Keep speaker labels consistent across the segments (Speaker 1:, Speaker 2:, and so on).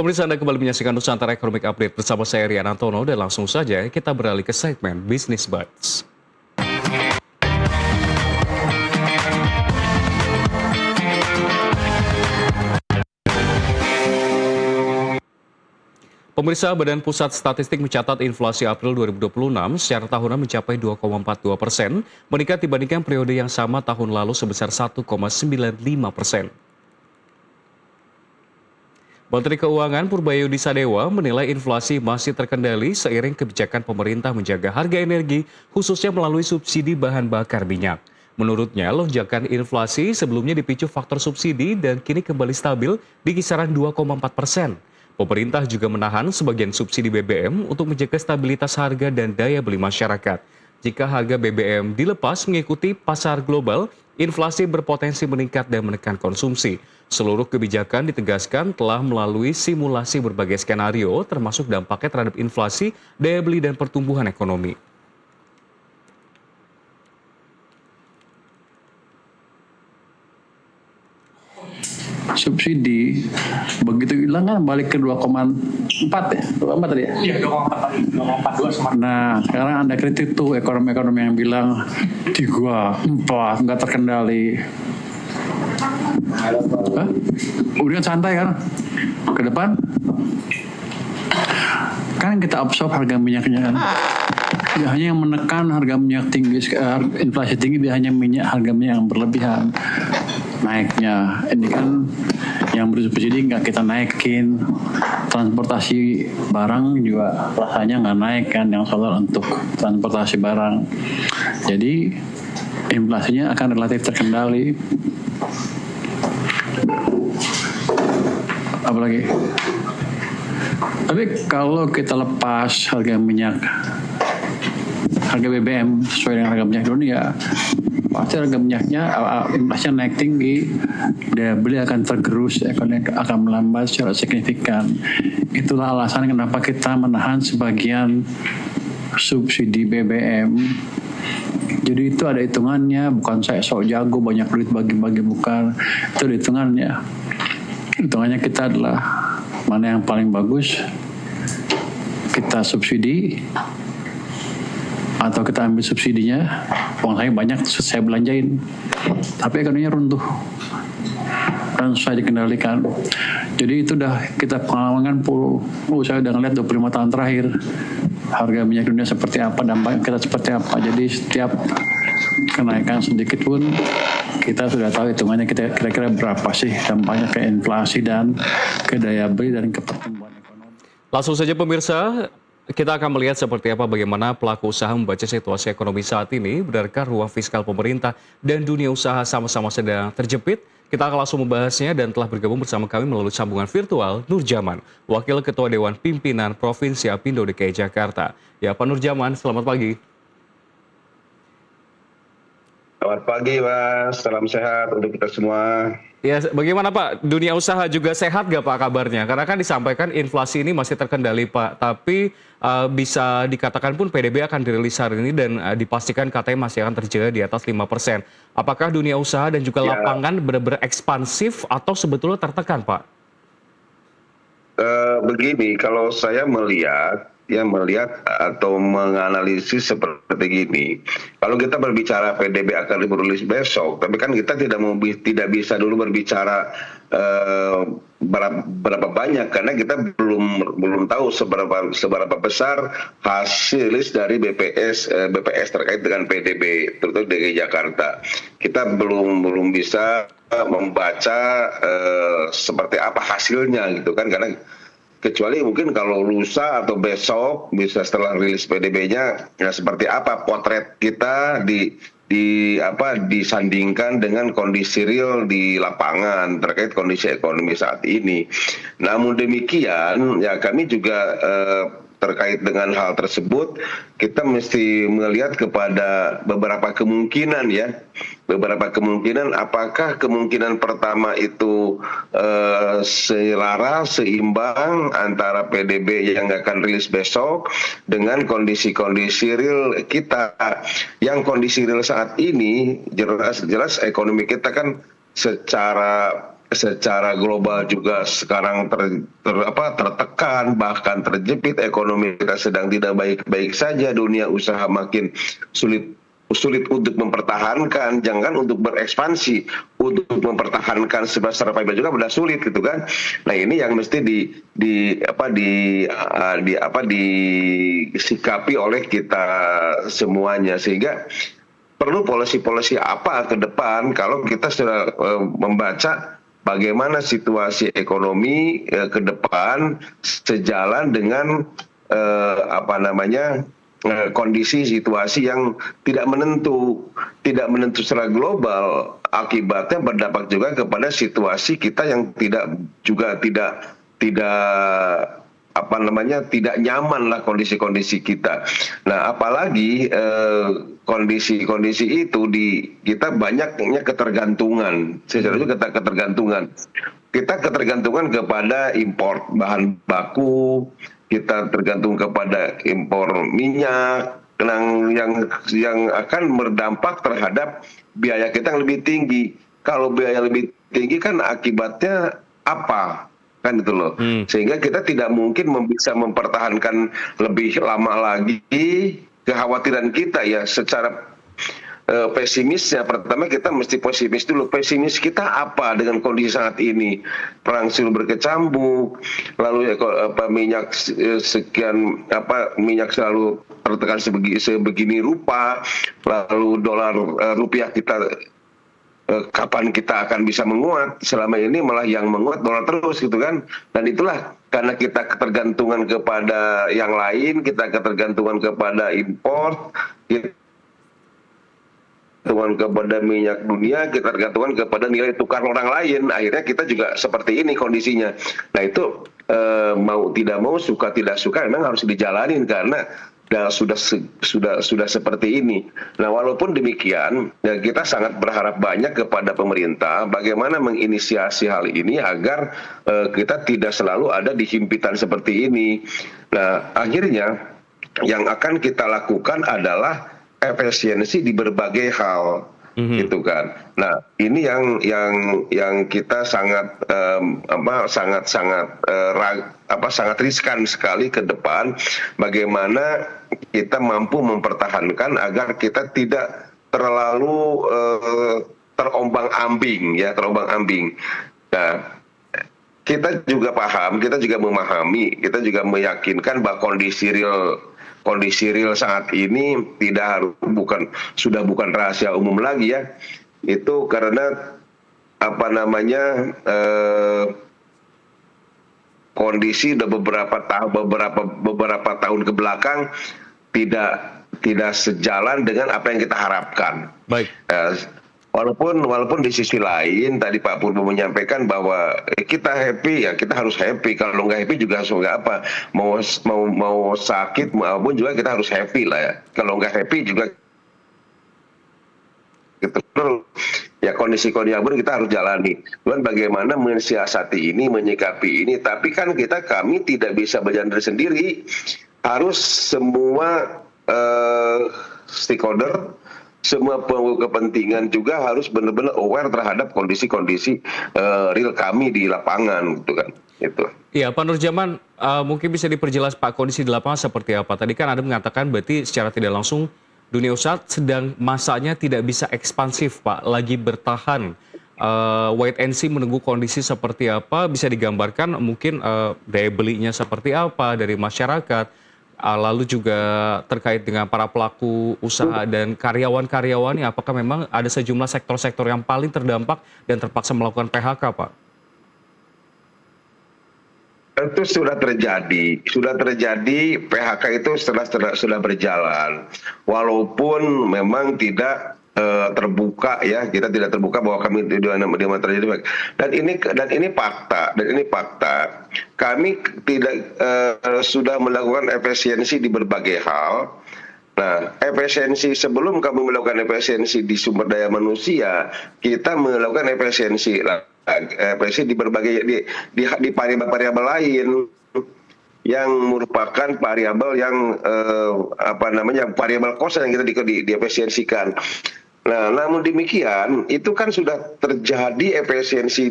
Speaker 1: Pemirsa, Anda kembali menyaksikan Nusantara Economic Update bersama saya Rian Antono dan langsung saja kita beralih ke segmen Business Bites. Pemirsa, Badan Pusat Statistik mencatat inflasi April 2026 secara tahunan mencapai 2,42%, meningkat dibandingkan periode yang sama tahun lalu sebesar 1,95%. Menteri Keuangan Purbayudi Sadewa menilai inflasi masih terkendali seiring kebijakan pemerintah menjaga harga energi, khususnya melalui subsidi bahan bakar minyak. Menurutnya, lonjakan inflasi sebelumnya dipicu faktor subsidi dan kini kembali stabil di kisaran 2,4%. Pemerintah juga menahan sebagian subsidi BBM untuk menjaga stabilitas harga dan daya beli masyarakat. Jika harga BBM dilepas mengikuti pasar global, inflasi berpotensi meningkat dan menekan konsumsi. Seluruh kebijakan ditegaskan telah melalui simulasi berbagai skenario, termasuk dampaknya terhadap inflasi, daya beli, dan pertumbuhan ekonomi.
Speaker 2: Subsidi begitu hilang kan balik ke 2,4 ya, 2,4 tadi ya?
Speaker 3: Iya, 2,42 sama.
Speaker 2: Nah, sekarang Anda kritik tuh ekonomi-ekonomi yang bilang 3, 4, nggak terkendali. Hah? Udah santai kan? Ke depan kan kita absorb harga minyaknya kan. Tidak hanya yang menekan harga minyak tinggi, inflasi tinggi, tidak hanya harga minyak yang berlebihan naiknya. Ini kan yang bersubsidi nggak kita naikin. Transportasi barang juga rasanya nggak naik kan, yang solar untuk transportasi barang. Jadi inflasinya akan relatif terkendali. Apalagi? Tapi kalau kita lepas harga minyak, harga BBM sesuai dengan harga minyak dunia, pasti harga minyaknya inflasinya naik tinggi, daya beli akan tergerus, ekonomi akan melambat secara signifikan. Itulah alasan kenapa kita menahan sebagian subsidi BBM. Jadi itu ada hitungannya, bukan saya sok jago banyak duit bagi-bagi, bukan. Itu ada hitungannya. Hitungannya kita adalah mana yang paling bagus, kita subsidi atau kita ambil subsidinya, uang saya banyak saya belanjain, tapi ekonominya runtuh dan susah dikendalikan. Jadi itu udah kita pengalaman saya udah ngeliat 25 tahun terakhir harga minyak dunia seperti apa, dampaknya kita seperti apa. Jadi setiap kenaikan sedikit pun kita sudah tahu hitungannya, kita kira-kira berapa sih dampaknya ke inflasi dan ke daya beli dan ke pertumbuhan ekonomi.
Speaker 1: Langsung saja pemirsa, kita akan melihat seperti apa bagaimana pelaku usaha membaca situasi ekonomi saat ini, benarkah ruang fiskal pemerintah dan dunia usaha sama-sama sedang terjepit? Kita akan langsung membahasnya dan telah bergabung bersama kami melalui sambungan virtual Nurjaman, Wakil Ketua Dewan Pimpinan Provinsi Apindo DKI Jakarta. Ya, Pak Nurjaman, selamat pagi.
Speaker 4: Selamat pagi, Mas. Salam sehat untuk kita semua.
Speaker 1: Ya, bagaimana Pak? Dunia usaha juga sehat nggak Pak kabarnya? Karena kan disampaikan inflasi ini masih terkendali Pak, tapi bisa dikatakan pun PDB akan dirilis hari ini dan dipastikan katanya masih akan terjaga di atas 5%. Apakah dunia usaha dan juga lapangan benar-benar ekspansif atau sebetulnya tertekan Pak?
Speaker 4: Begini, kalau saya melihat atau menganalisis seperti gini. Kalau kita berbicara PDB akan dirilis besok, tapi kan kita tidak bisa dulu berbicara berapa banyak, karena kita belum tahu seberapa besar hasil rilis dari BPS terkait dengan PDB terutama DKI Jakarta. Kita belum bisa membaca seperti apa hasilnya gitu kan, karena kecuali mungkin kalau lusa atau besok bisa setelah rilis PDB-nya ya seperti apa potret kita disandingkan dengan kondisi real di lapangan terkait kondisi ekonomi saat ini. Namun demikian ya kami juga terkait dengan hal tersebut kita mesti melihat kepada beberapa kemungkinan ya. Beberapa kemungkinan, apakah kemungkinan pertama itu selaras, seimbang antara PDB yang akan rilis besok dengan kondisi-kondisi real kita. Yang kondisi real saat ini jelas ekonomi kita kan secara secara global juga sekarang tertekan, bahkan terjepit, ekonomi kita sedang tidak baik-baik saja, dunia usaha makin sulit untuk mempertahankan, jangan untuk berekspansi, untuk mempertahankan secara pribadi juga sudah sulit gitu kan. Nah ini yang mesti disikapi oleh kita semuanya, sehingga perlu polisi-polisi apa ke depan kalau kita sudah membaca bagaimana situasi ekonomi ke depan sejalan dengan kondisi situasi yang tidak menentu secara global, akibatnya berdampak juga kepada situasi kita yang tidak nyaman lah kondisi-kondisi kita. Nah, apalagi kondisi-kondisi itu kita banyaknya ketergantungan, secara juga ketergantungan. Kita ketergantungan kepada impor bahan baku, kita tergantung kepada impor minyak yang akan berdampak terhadap biaya kita yang lebih tinggi. Kalau biaya lebih tinggi kan akibatnya apa? Kan itu loh. Sehingga kita tidak mungkin bisa mempertahankan lebih lama lagi kekhawatiran kita ya secara pesimisnya. Pertama kita mesti pesimis dulu. Pesimis kita apa dengan kondisi saat ini? Perang silih berkecambuk, lalu minyak minyak selalu tertekan sebegini rupa, lalu dolar rupiah kita kapan kita akan bisa menguat? Selama ini malah yang menguat dolar terus gitu kan. Dan itulah karena kita ketergantungan kepada yang lain, kita ketergantungan kepada impor, tergantungan kepada minyak dunia, kita tergantungan kepada nilai tukar orang lain. Akhirnya kita juga seperti ini kondisinya. Nah itu mau tidak mau, suka tidak suka memang harus dijalanin karena sudah seperti ini. Nah walaupun demikian, ya kita sangat berharap banyak kepada pemerintah bagaimana menginisiasi hal ini agar kita tidak selalu ada di himpitan seperti ini. Nah akhirnya yang akan kita lakukan adalah efisiensi di berbagai hal, gitu kan. Nah ini yang kita sangat sangat riskan sekali ke depan, bagaimana kita mampu mempertahankan agar kita tidak terlalu terombang-ambing. Nah, kita juga paham, kita juga memahami, kita juga meyakinkan bahwa kondisi real saat ini sudah bukan rahasia umum lagi ya. Itu karena kondisi udah beberapa tahun ke belakang tidak sejalan dengan apa yang kita harapkan.
Speaker 1: Baik.
Speaker 4: Walaupun di sisi lain tadi Pak Purbo menyampaikan bahwa kita happy, ya kita harus happy. Kalau nggak happy juga nggak apa. Mau sakit maupun juga kita harus happy lah ya. Kalau nggak happy juga gitu. Ya kondisi-kondisi yang kita harus jalani. Cuman bagaimana mensiasati ini, menyikapi ini. Tapi kan kami tidak bisa berjalan sendiri. Harus semua stakeholder, semua pemangku kepentingan juga harus benar-benar aware terhadap kondisi-kondisi real kami di lapangan, gitu kan. Itu.
Speaker 1: Iya, Pak Nurjaman, mungkin bisa diperjelas Pak kondisi di lapangan seperti apa? Tadi kan Anda mengatakan berarti secara tidak langsung dunia usaha sedang masanya tidak bisa ekspansif, Pak, lagi bertahan. Wait and see, menunggu kondisi seperti apa, bisa digambarkan mungkin daya belinya seperti apa dari masyarakat. Lalu juga terkait dengan para pelaku usaha dan karyawan-karyawannya, apakah memang ada sejumlah sektor-sektor yang paling terdampak dan terpaksa melakukan PHK, Pak?
Speaker 4: Itu sudah terjadi PHK itu sudah berjalan, walaupun memang tidak terbuka ya, kita tidak terbuka bahwa kami di mana terjadi. Dan ini fakta. Kami tidak sudah melakukan efisiensi di berbagai hal. Nah, efisiensi sebelum kami melakukan efisiensi di sumber daya manusia, kita melakukan efisiensi di berbagai di variabel lain yang merupakan variabel yang variabel cost yang kita diefisiensikan. Nah, namun demikian, itu kan sudah terjadi efisiensi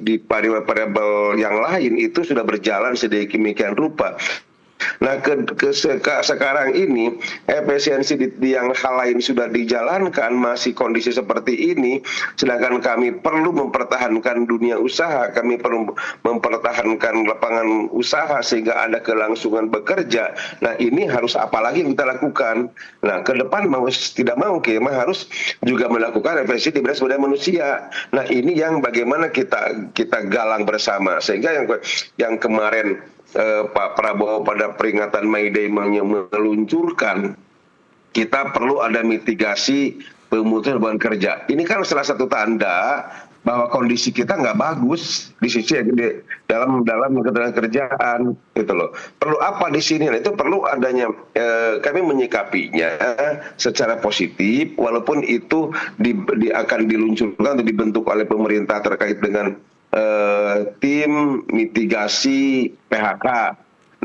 Speaker 4: di variabel yang lain itu sudah berjalan sedemikian rupa. Nah, sekarang ini efisiensi di yang hal lain sudah dijalankan, masih kondisi seperti ini, sedangkan kami perlu mempertahankan dunia usaha, kami perlu mempertahankan lapangan usaha sehingga ada kelangsungan bekerja. Nah, ini harus apa lagi yang kita lakukan? Nah, ke depan mau tidak mau kita harus juga melakukan efisiensi di bidang sumber daya manusia. Nah, ini yang bagaimana kita galang bersama, sehingga yang kemarin Pak Prabowo pada peringatan May Day meluncurkan, kita perlu ada mitigasi pemutusan hubungan kerja. Ini kan salah satu tanda bahwa kondisi kita nggak bagus di sisi dalam ketenaga kerjaan, gitu loh. Perlu apa di sini? Nah, itu perlu adanya kami menyikapinya secara positif, walaupun itu akan diluncurkan atau dibentuk oleh pemerintah terkait dengan tim mitigasi PHK.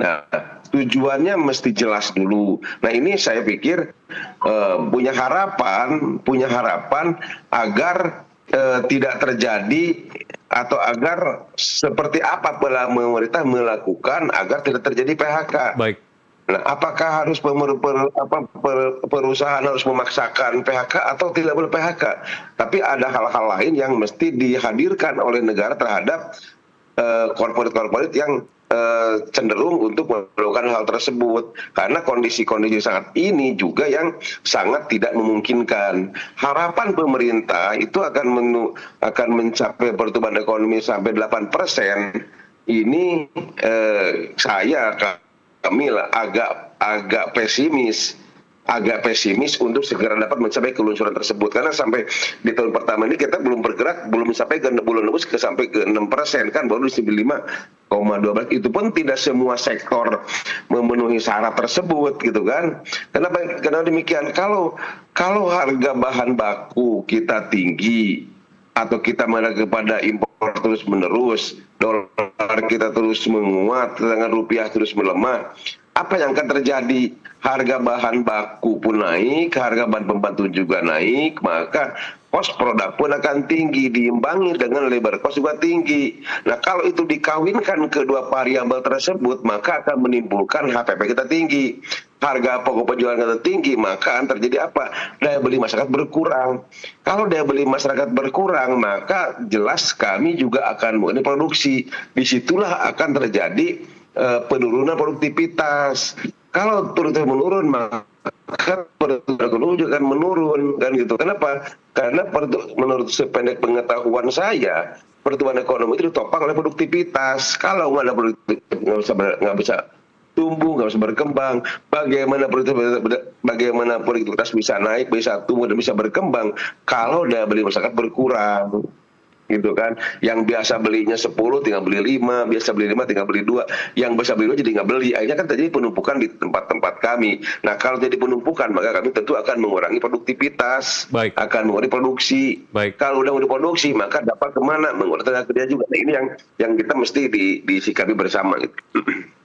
Speaker 4: Nah, tujuannya mesti jelas dulu. Nah, ini saya pikir punya harapan agar tidak terjadi, atau agar seperti apa pemerintah melakukan agar tidak terjadi PHK.
Speaker 1: Baik.
Speaker 4: Nah, apakah harus perusahaan harus memaksakan PHK atau tidak boleh PHK? Tapi ada hal-hal lain yang mesti dihadirkan oleh negara terhadap korporat-korporat yang cenderung untuk melakukan hal tersebut. Karena kondisi-kondisi saat ini juga yang sangat tidak memungkinkan. Harapan pemerintah itu akan mencapai pertumbuhan ekonomi sampai 8%. Ini kami agak pesimis untuk segera dapat mencapai keluncuran tersebut, karena sampai di tahun pertama ini kita belum bergerak, belum sampai ke bulan nembus sampai ke 6%, kan baru di 5,12. Itu pun tidak semua sektor memenuhi syarat tersebut, gitu kan. Karena demikian, kalau harga bahan baku kita tinggi atau kita mengarah kepada impor terus menerus, dolar kita terus menguat, sedangkan rupiah terus melemah, apa yang akan terjadi? Harga bahan baku pun naik, harga bahan pembantu juga naik, maka kos produk pun akan tinggi, diimbangi dengan labor cost juga tinggi. Nah, kalau itu dikawinkan kedua variabel tersebut, maka akan menimbulkan HPP kita tinggi. Harga pokok penjualan kita tinggi, maka akan terjadi apa? Daya beli masyarakat berkurang. Kalau daya beli masyarakat berkurang, maka jelas kami juga akan mengurangi produksi. Disitulah akan terjadi penurunan produktivitas. Kalau terus menurun, maka pertumbuhan ekonomi juga akan menurun, kan gitu. Kenapa? Karena menurut sependek pengetahuan saya, pertumbuhan ekonomi itu ditopang oleh produktivitas. Kalau nggak ada produktivitas, nggak bisa tumbuh, nggak bisa berkembang. Bagaimana produktivitas bisa naik, bisa tumbuh dan bisa berkembang kalau daya beli masyarakat berkurang, gitu kan. Yang biasa belinya 10 tinggal beli 5, biasa beli 5 tinggal beli 2, yang biasa beli 2 jadi nggak beli. Akhirnya kan terjadi penumpukan di tempat-tempat kami. Nah, kalau jadi penumpukan, maka kami tentu akan mengurangi produktivitas.
Speaker 1: Baik.
Speaker 4: Akan mengurangi produksi.
Speaker 1: Baik.
Speaker 4: Kalau udah produksi, maka dapat kemana? Mengurangi tenaga kerja juga. Nah, ini yang kita mesti disikapi bersama, gitu.